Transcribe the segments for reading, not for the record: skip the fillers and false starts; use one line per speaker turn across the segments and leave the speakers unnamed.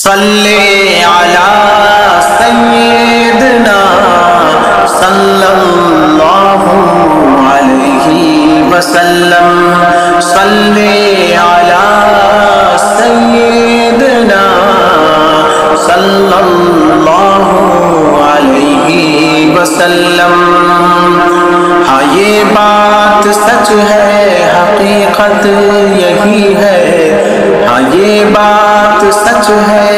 صلی علی سیدنا صلی اللہ علیہ وسلم صلی علی سیدنا صلی اللہ علیہ وسلم۔ ہاں یہ بات سچ ہے، حقیقت یہی ہے، ہاں یہ بات سچ ہے،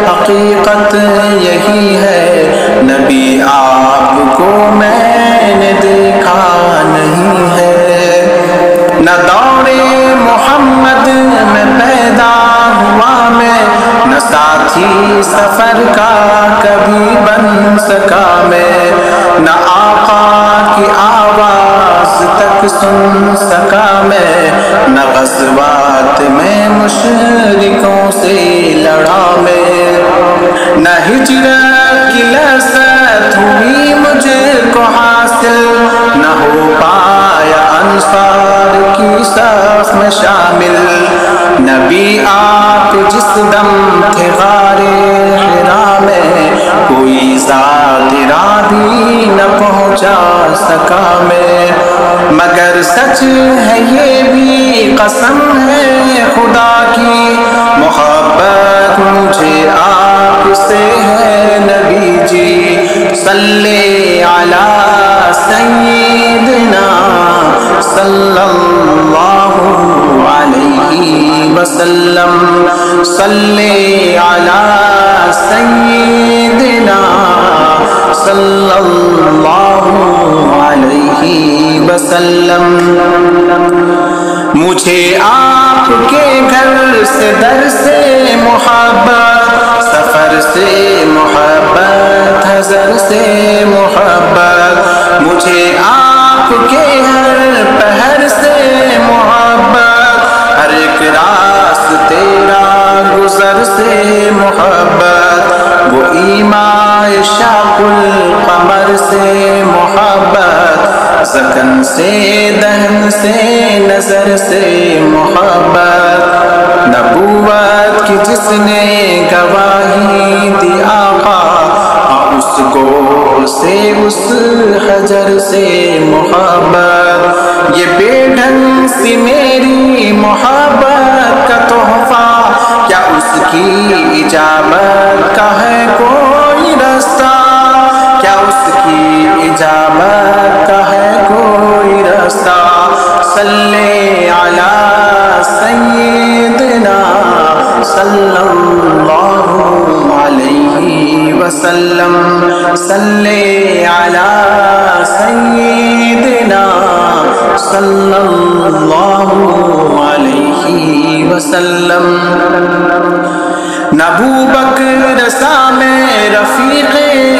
حقیقت یہی ہے، نبی آپ کو میں نے دیکھا نہیں ہے، نہ دور محمد میں پیدا ہوا میں، نہ ساتھی سفر کا کبھی بن سکا میں، نہ آقا کی آواز تک سن سکا میں، نہ غزوات میں مشرکوں سے لڑا میں، نہ ہجرت کی لذت ہوئی مجھے کو حاصل، نہ ہو پایا انصار کی صف میں شامل، نبی آپ جس دم تھے غار حرا میں، کوئی ذاکرہ بھی نہ پہنچا سکا میں، مگر سچ ہے یہ بھی قسم ہے خدا کی، محبت مجھے آپ سے ہے نبی جی، صلی علی سیدنا صلی اللہ علیہ وسلم، صلی علی سیدنا صلی اللہ علیہ وسلم۔ مجھے آپ کے گھر سے در سے محبت، سفر سے محبت، حضر سے محبت، مجھے آپ کے ہر پہر سے محبت، ہر ایک راست تیرا گزر سے محبت، وہ ایمائے شاق القمر سے محبت، زکن سے دہن سے نظر سے محبت، نبوت کی جس نے گواہی دی آقا، اس کو سے اس حجر سے محبت، یہ بے ڈھنگ سی میری محبت کا تحفہ، کیا اس کی اجابت کا ہے کوئی رستہ، کیا اس کی اجابت کا ہے کوئی رستہ، صلی علی سیدنا صلی اللہ علیہ وسلم، صلی علی سیدنا صلی اللہ علیہ وسلم۔ نہ ابوبکر سا میں رفیق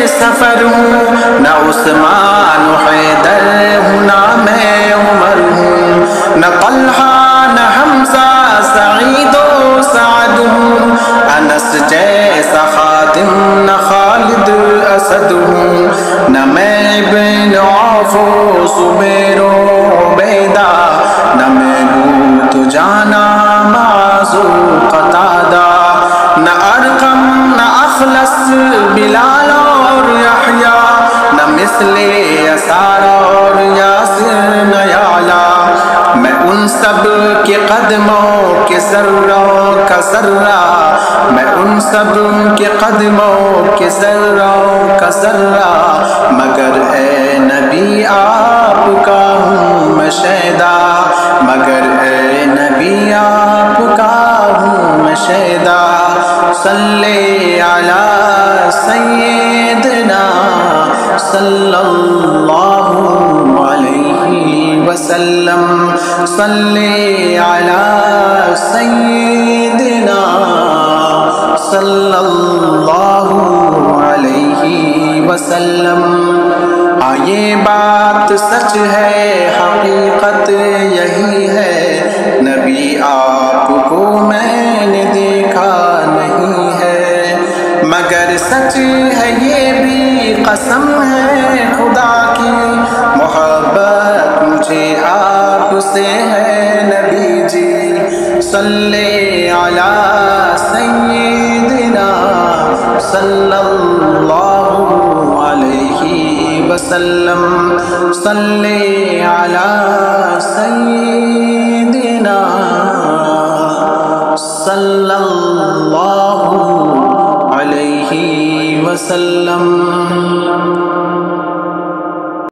سفر ہوں، نہ عثمان و حیدر ہوں، نہ میں عمر ہوں، نہ طلحہ نہ حمزہ سعید و سعد ہوں، انس جیسا خادم نہ خالد اسد ہوں، نہ میں ابن عوف و زبیر و عبیدہ، نہ میں لوط جانا معاذ و قتادہ، نہ ارقم نہ اخلص بلال اور یحییٰ، نہ مثل یسار اور یاسر نہ یعلا، میں ان سب کے قدموں کے ذروں کا ذرہ، میں ان سب کے قدموں کے ذروں کا ذرہ، مگر اے نبی آپ کا ہوں میں شیدا، مگر اے نبی آپ کا ہوں میں شیدا، صلی علی سیدنا صلی اللہ علیہ وسلم، صلی علی سیدنا صلی اللہ علیہ وسلم۔ ہاں یہ بات سچ ہے، حقیقت یہی ہے، نبی آپ کو میں نے دیکھا نہیں ہے، مگر سچ ہے یہ بھی قسم ہے خدا کی، محبت مجھے آپ سے ہے نبی جی، صلی علی سیدنا صلی اللہ علیہ وسلم صلی علی سیدنا صلی اللہ علیہ وسلم.